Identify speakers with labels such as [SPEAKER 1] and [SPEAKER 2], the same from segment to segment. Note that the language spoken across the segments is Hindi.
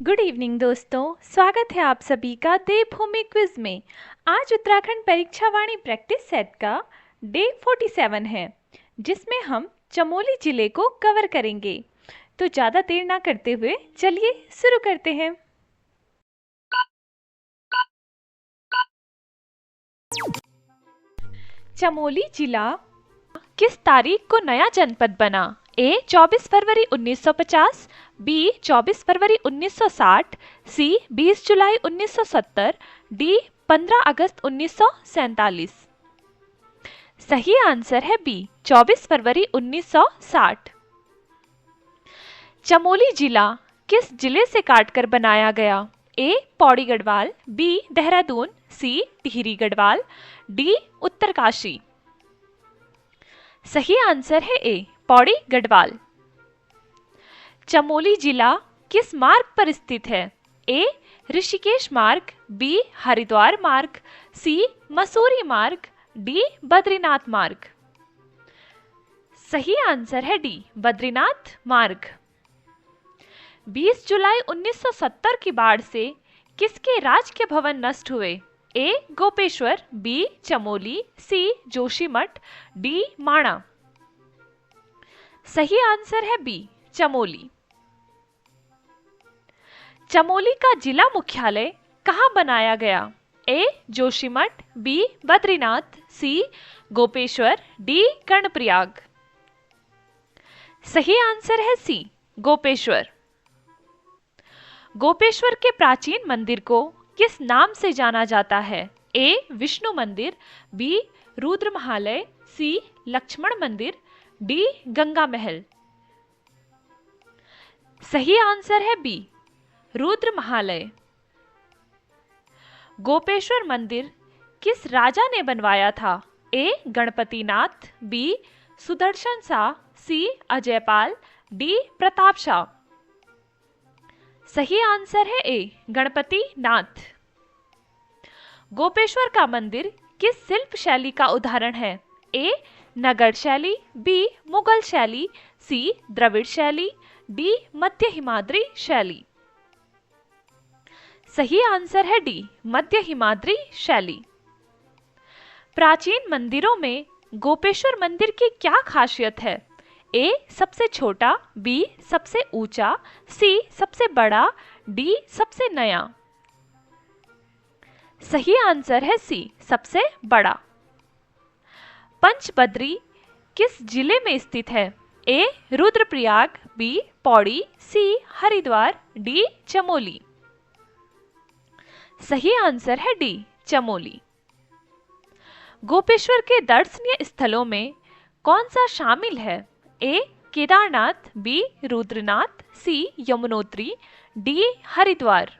[SPEAKER 1] गुड इवनिंग दोस्तों, स्वागत है आप सभी का देवभूमि क्विज में। आज उत्तराखंड परीक्षा वाणी प्रैक्टिस सेट का डे 47 है, जिसमें हम चमोली जिले को कवर करेंगे। तो ज़्यादा देर ना करते हुए चलिए शुरू करते हैं। चमोली जिला किस तारीख को नया जनपद बना? ए 24 फरवरी 1950, बी 24 फरवरी 1960, सी 20 जुलाई 1970, डी 15 अगस्त 1947। सही आंसर है बी 24 फरवरी 1960। चमोली जिला किस जिले से काटकर बनाया गया? ए पौड़ी गढ़वाल, बी देहरादून, सी टिहरी गढ़वाल, डी उत्तरकाशी। सही आंसर है ए पौड़ी गढ़वाल। चमोली जिला किस मार्ग पर स्थित है? ए ऋषिकेश मार्ग, बी हरिद्वार मार्ग, सी मसूरी मार्ग, डी बद्रीनाथ मार्ग। सही आंसर है डी बद्रीनाथ मार्ग। 20 जुलाई 1970 की बाढ़ से किसके राजकीय भवन नष्ट हुए? ए गोपेश्वर, बी चमोली, सी जोशीमठ, डी माणा। सही आंसर है बी चमोली। चमोली का जिला मुख्यालय कहाँ बनाया गया? ए जोशीमठ, बी बद्रीनाथ, सी गोपेश्वर, डी कर्णप्रयाग। सही आंसर है सी गोपेश्वर। गोपेश्वर के प्राचीन मंदिर को किस नाम से जाना जाता है? ए विष्णु मंदिर, बी रुद्र महालय, सी लक्ष्मण मंदिर, डी गंगा महल। सही आंसर है बी रुद्र महालय। गोपेश्वर मंदिर किस राजा ने बनवाया था? ए गणपति नाथ, बी सुदर्शन शाह, सी अजयपाल, डी प्रताप शाह। सही आंसर है ए गणपति नाथ। गोपेश्वर का मंदिर किस शिल्प शैली का उदाहरण है? ए नगर शैली, बी मुगल शैली, सी द्रविड़ शैली, डी मध्य हिमाद्री शैली। सही आंसर है डी मध्य हिमाद्री शैली। प्राचीन मंदिरों में गोपेश्वर मंदिर की क्या खासियत है? ए सबसे छोटा, बी सबसे ऊंचा, सी सबसे बड़ा, डी सबसे नया। सही आंसर है सी सबसे बड़ा। पंचबद्री किस जिले में स्थित है? ए रुद्रप्रयाग, बी पौड़ी, सी हरिद्वार, डी चमोली। सही आंसर है डी चमोली। गोपेश्वर के दर्शनीय स्थलों में कौन सा शामिल है? ए केदारनाथ, बी रुद्रनाथ, सी यमुनोत्री, डी हरिद्वार।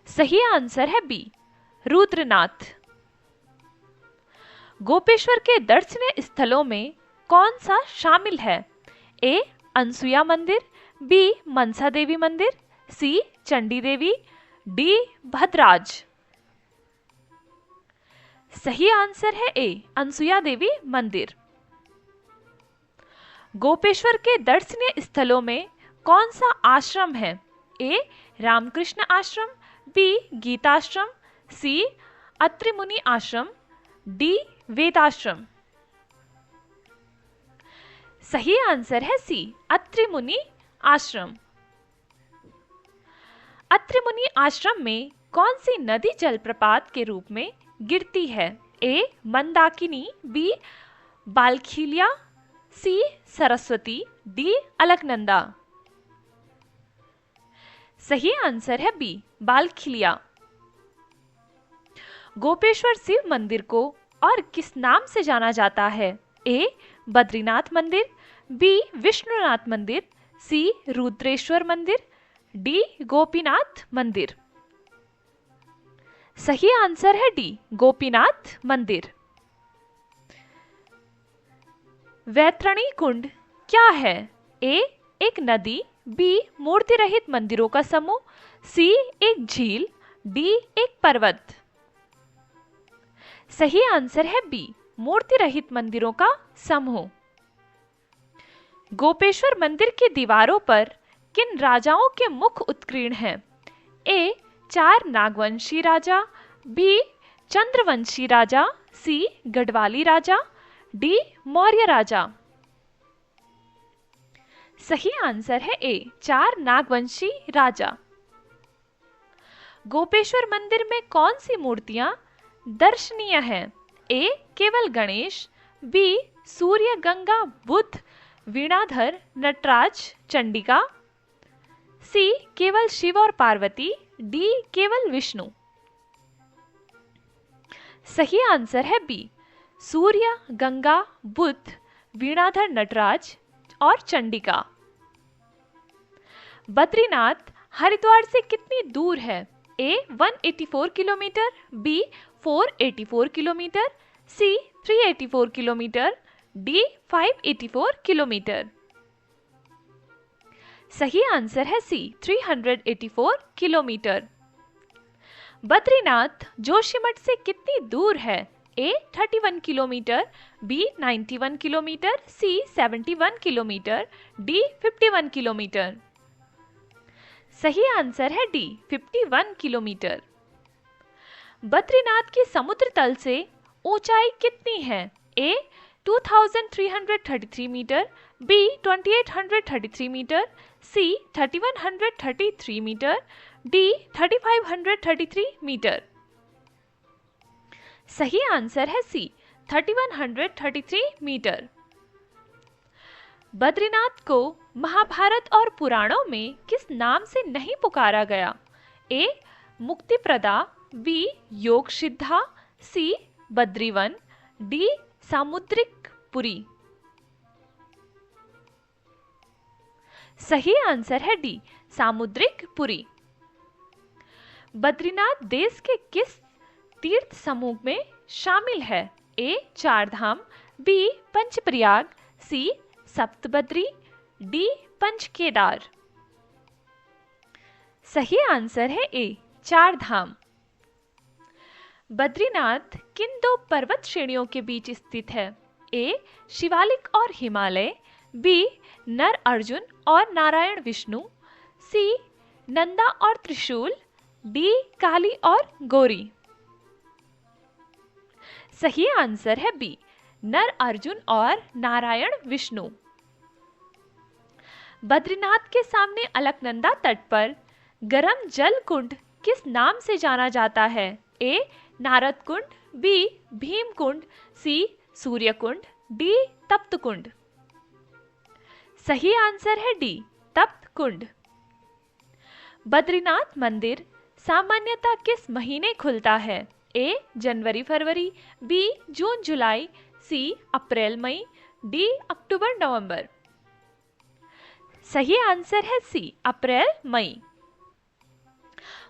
[SPEAKER 1] सही आंसर है बी रुद्रनाथ। गोपेश्वर के दर्शनीय स्थलों में कौन सा शामिल है? ए अनसुया मंदिर, बी मनसा देवी मंदिर, सी चंडी देवी, डी भद्राज। सही आंसर है ए अनसुया देवी मंदिर। गोपेश्वर के दर्शनीय स्थलों में कौन सा आश्रम है? ए रामकृष्ण आश्रम, बी गीताश्रम, सी अत्रि मुनि आश्रम, डी वेदाश्रम। सही आंसर है सी अत्रि मुनि आश्रम। अत्रि मुनि आश्रम में कौन सी नदी जलप्रपात के रूप में गिरती है? ए मंदाकिनी, बी बालखिलिया, सी सरस्वती, डी अलकनंदा। सही आंसर है बी बालखिलिया। गोपेश्वर शिव मंदिर को और किस नाम से जाना जाता है? ए बद्रीनाथ मंदिर, बी विष्णुनाथ मंदिर, सी रुद्रेश्वर मंदिर, डी गोपीनाथ मंदिर। सही आंसर है डी गोपीनाथ मंदिर। वैतरणी कुंड क्या है? ए एक नदी, बी मूर्ति रहित मंदिरों का समूह, सी एक झील, डी एक पर्वत। सही आंसर है बी मूर्ति रहित मंदिरों का समूह। गोपेश्वर मंदिर की दीवारों पर किन राजाओं के मुख्य उत्कीर्ण हैं? ए 4 नागवंशी राजा, बी चंद्रवंशी राजा, सी गढ़वाली राजा, डी मौर्य राजा। सही आंसर है ए 4 नागवंशी राजा। गोपेश्वर मंदिर में कौन सी मूर्तियां दर्शनीय हैं? ए केवल गणेश, बी सूर्य, गंगा, बुद्ध, वीणाधर, नटराज, चंडिका, सी केवल शिव और पार्वती, डी केवल विष्णु। सही आंसर है बी सूर्य, गंगा, बुद्ध, वीणाधर, नटराज और चंडिका। बद्रीनाथ हरिद्वार से कितनी दूर है? ए 184 किलोमीटर, बी 484 किलोमीटर, सी 384 किलोमीटर, डी 584 किलोमीटर। सही आंसर है सी 384 किलोमीटर। बद्रीनाथ जोशीमठ से कितनी दूर है? ए 31 किलोमीटर, बी 91 किलोमीटर, सी 71 किलोमीटर, डी 51 किलोमीटर। सही आंसर है डी 51 किलोमीटर। बद्रीनाथ की समुद्र तल से ऊंचाई कितनी है? ए 2333 मीटर, बी 2833 मीटर, सी 3133 मीटर, डी 3533 मीटर। सही आंसर है सी 3133 मीटर। बद्रीनाथ को महाभारत और पुराणों में किस नाम से नहीं पुकारा गया? ए मुक्तिप्रदा, बी योग सिद्धा, सी बद्रीवन, डी सामुद्रिक पुरी। सही आंसर है डी सामुद्रिक पुरी। बद्रीनाथ देश के किस तीर्थ समूह में शामिल है? ए 4 धाम, बी पंचप्रयाग, सी सप्तबद्री, डी पंचकेदार। सही आंसर है ए 4 धाम। बद्रीनाथ किन 2 पर्वत श्रेणियों के बीच स्थित है? ए शिवालिक और हिमालय, बी नर अर्जुन और नारायण विष्णु, सी नंदा और त्रिशूल, डी काली और गौरी। सही आंसर है बी नर अर्जुन और नारायण विष्णु। बद्रीनाथ के सामने अलकनंदा तट पर गरम जल कुंड किस नाम से जाना जाता है? ए नारद कुंड, बी भीम कुंड, सी सूर्य कुंड, डी तप्त कुंड। सही आंसर है डी तप्त कुंड। बद्रीनाथ मंदिर सामान्यतः किस महीने खुलता है? ए जनवरी फरवरी, बी जून जुलाई, सी अप्रैल मई, डी अक्टूबर नवंबर। सही आंसर है सी अप्रैल मई।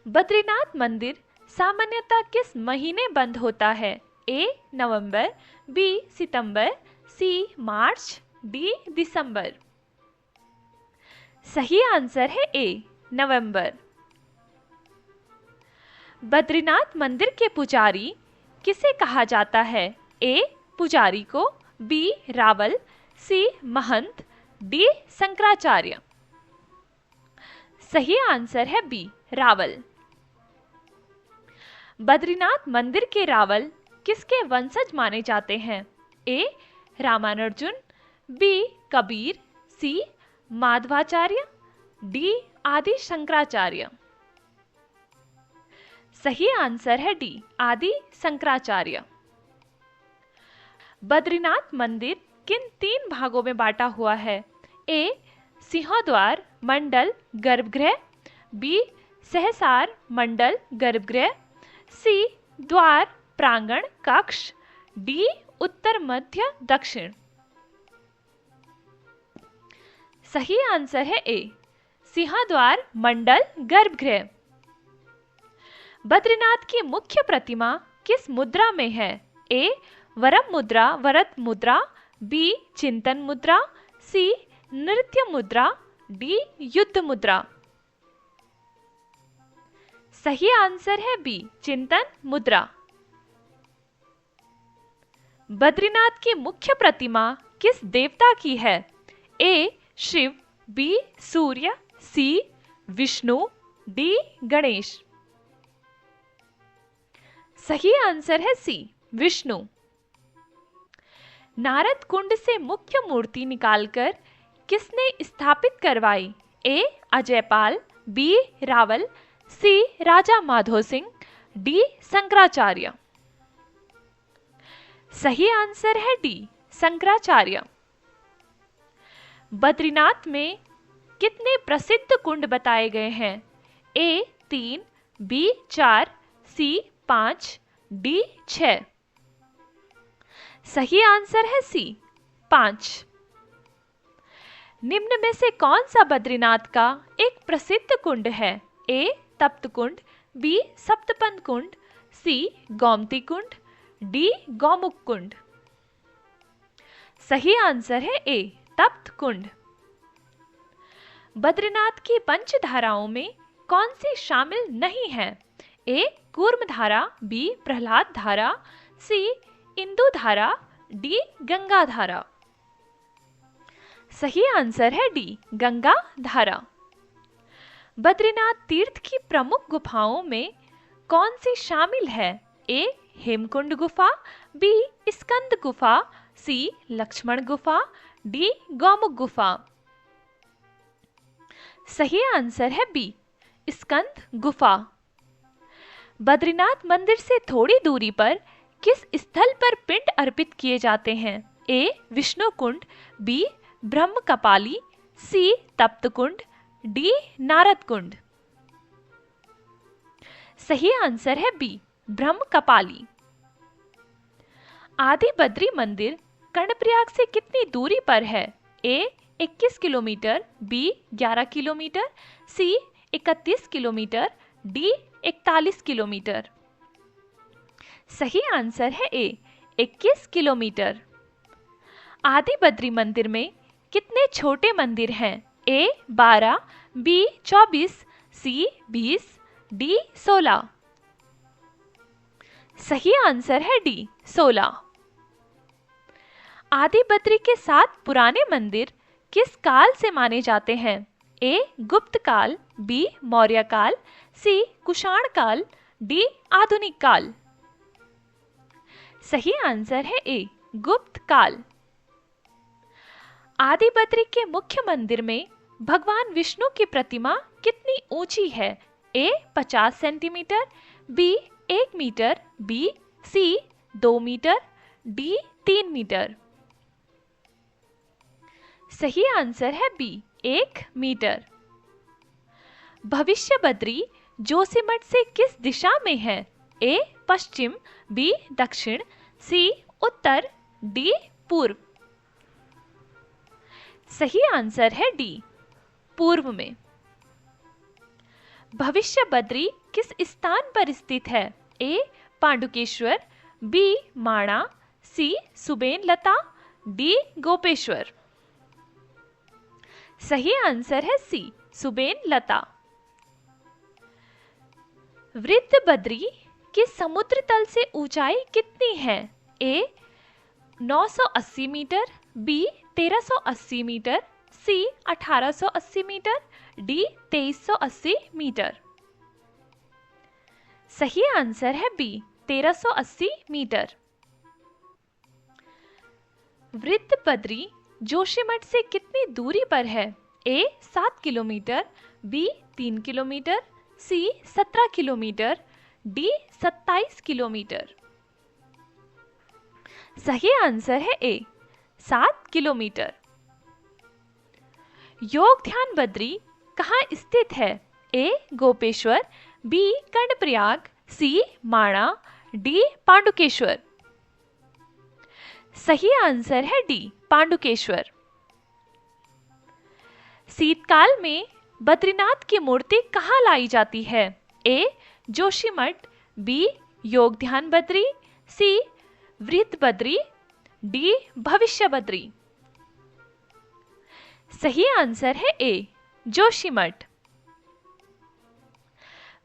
[SPEAKER 1] बद्रीनाथ मंदिर सामान्यतः किस महीने बंद होता है? ए नवंबर, बी सितंबर, सी मार्च, डी दिसंबर। सही आंसर है ए नवंबर। बद्रीनाथ मंदिर के पुजारी किसे कहा जाता है? ए पुजारी को, बी रावल, सी महंत, डी शंकराचार्य। सही आंसर है बी रावल। बद्रीनाथ मंदिर के रावल किसके वंशज माने जाते हैं? ए रामानुजन, बी कबीर, सी माधवाचार्य, डी आदि शंकराचार्य। सही आंसर है डी आदि शंकराचार्य। बद्रीनाथ मंदिर किन 3 भागों में बांटा हुआ है? ए सिंहद्वार मंडल गर्भगृह, बी सहसार मंडल गर्भगृह, सी द्वार प्रांगण कक्ष, डी उत्तर मध्य दक्षिण। सही आंसर है ए सिंहद्वार मंडल गर्भगृह। बद्रीनाथ की मुख्य प्रतिमा किस मुद्रा में है? ए वरम मुद्रा वरत मुद्रा, बी चिंतन मुद्रा, सी नृत्य मुद्रा, डी युद्ध मुद्रा। सही आंसर है बी चिंतन मुद्रा। बद्रीनाथ की मुख्य प्रतिमा किस देवता की है? ए शिव, बी सूर्य, सी विष्णु, डी गणेश। सही आंसर है सी विष्णु। नारद कुंड से मुख्य मूर्ति निकालकर किसने स्थापित करवाई? ए अजयपाल, बी रावल, सी राजा माधो सिंह, डी शंकराचार्य। सही आंसर है डी शंकराचार्य। बद्रीनाथ में कितने प्रसिद्ध कुंड बताए गए हैं? ए 3, बी 4, सी 5, डी 6। सही आंसर है सी 5। निम्न में से कौन सा बद्रीनाथ का एक प्रसिद्ध कुंड है? ए तप्त कुंड, बी सप्तपंथ कुंड, सी गोमती कुंड, डी गौमुख कुंड। सही आंसर है ए तप्त कुंड। बद्रीनाथ की पंचधाराओं में कौन सी शामिल नहीं है? ए कूर्म धारा, बी प्रहलाद धारा, सी इंदु धारा, डी गंगा धारा। सही आंसर है डी गंगा धारा। बद्रीनाथ तीर्थ की प्रमुख गुफाओं में कौन सी शामिल है? ए हेमकुंड गुफा, बी स्कंद गुफा, सी लक्ष्मण गुफा, डी गौमुख गुफा। सही आंसर है बी स्कंद गुफा। बद्रीनाथ मंदिर से थोड़ी दूरी पर किस स्थल पर पिंड अर्पित किए जाते हैं? ए विष्णु कुंड, बी ब्रह्म कपाली, सी तप्त कुंड, डी नारद कुंड। सही आंसर है बी ब्रह्म कपाली। आदि बद्री मंदिर कर्णप्रयाग से कितनी दूरी पर है? ए 21 किलोमीटर, बी 11 किलोमीटर, सी 31 किलोमीटर, डी 41 किलोमीटर। सही आंसर है ए 21 किलोमीटर। आदि बद्री मंदिर में कितने छोटे मंदिर हैं? ए 12, बी 24, सी 20, डी 16। सही आंसर है डी 16। आदि बद्री के 7 पुराने मंदिर किस काल से माने जाते हैं? ए गुप्त काल, बी मौर्य काल, सी कुषाण काल, डी आधुनिक काल। सही आंसर है ए गुप्त काल। आदि बद्री के मुख्य मंदिर में भगवान विष्णु की प्रतिमा कितनी ऊंची है? A 50 centimetre, B 1 metre, B C 2 metre, D 3 metre. सही आंसर है बी 1 मीटर। भविष्य बद्री जोशीमठ से किस दिशा में है? ए पश्चिम, बी दक्षिण, सी उत्तर, डी पूर्व। सही आंसर है डी पूर्व में। भविष्य बद्री किस स्थान पर स्थित है? ए पांडुकेश्वर, बी माणा, सी सुबेन लता, डी गोपेश्वर। सही आंसर है सी सुबेन लता। वृद्ध बद्री की समुद्र तल से ऊंचाई कितनी है? ए 980 मीटर, बी 1380 मीटर, सी 1880 मीटर, डी 2380 मीटर। सही आंसर है बी 1380 मीटर। वृद्ध बद्री जोशीमठ से कितनी दूरी पर है? ए 7 किलोमीटर, बी 3 किलोमीटर, सी 17 किलोमीटर, डी 27 किलोमीटर। सही आंसर है ए 7 किलोमीटर। योग ध्यान बद्री कहाँ स्थित है? ए गोपेश्वर, बी कर्णप्रयाग, सी माणा, डी पांडुकेश्वर। सही आंसर है डी पांडुकेश्वर। शीतकाल में बद्रीनाथ की मूर्ति कहाँ लाई जाती है? ए जोशीमठ, बी योग ध्यान बद्री, सी वृद्ध बद्री, डी भविष्य बद्री। सही आंसर है ए जोशीमठ।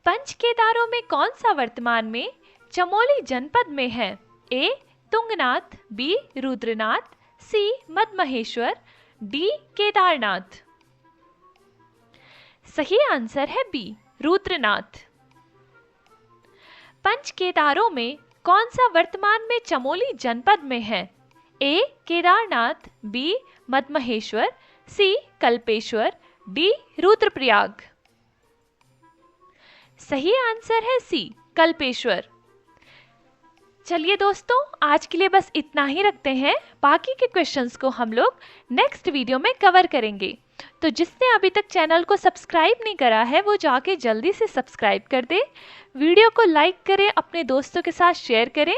[SPEAKER 1] पंच केदारों में कौन सा वर्तमान में चमोली जनपद में है? ए तुंगनाथ, बी रुद्रनाथ, सी मदमहेश्वर, डी केदारनाथ। सही आंसर है बी, रुद्रनाथ। पंच केदारों में कौन सा वर्तमान में चमोली जनपद में है? ए केदारनाथ, बी मद्महेश्वर, सी कल्पेश्वर, डी रुद्रप्रयाग। सही आंसर है सी, कल्पेश्वर। चलिए दोस्तों, आज के लिए बस इतना ही रखते हैं। बाकी के क्वेश्चंस को हम लोग नेक्स्ट वीडियो में कवर करेंगे। तो जिसने अभी तक चैनल को सब्सक्राइब नहीं करा है वो जाके जल्दी से सब्सक्राइब कर दे, वीडियो को लाइक करें, अपने दोस्तों के साथ शेयर करें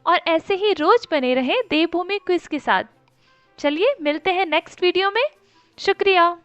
[SPEAKER 1] और ऐसे ही रोज बने रहें देवभूमि क्विज के साथ। चलिए मिलते हैं नेक्स्ट वीडियो में। शुक्रिया।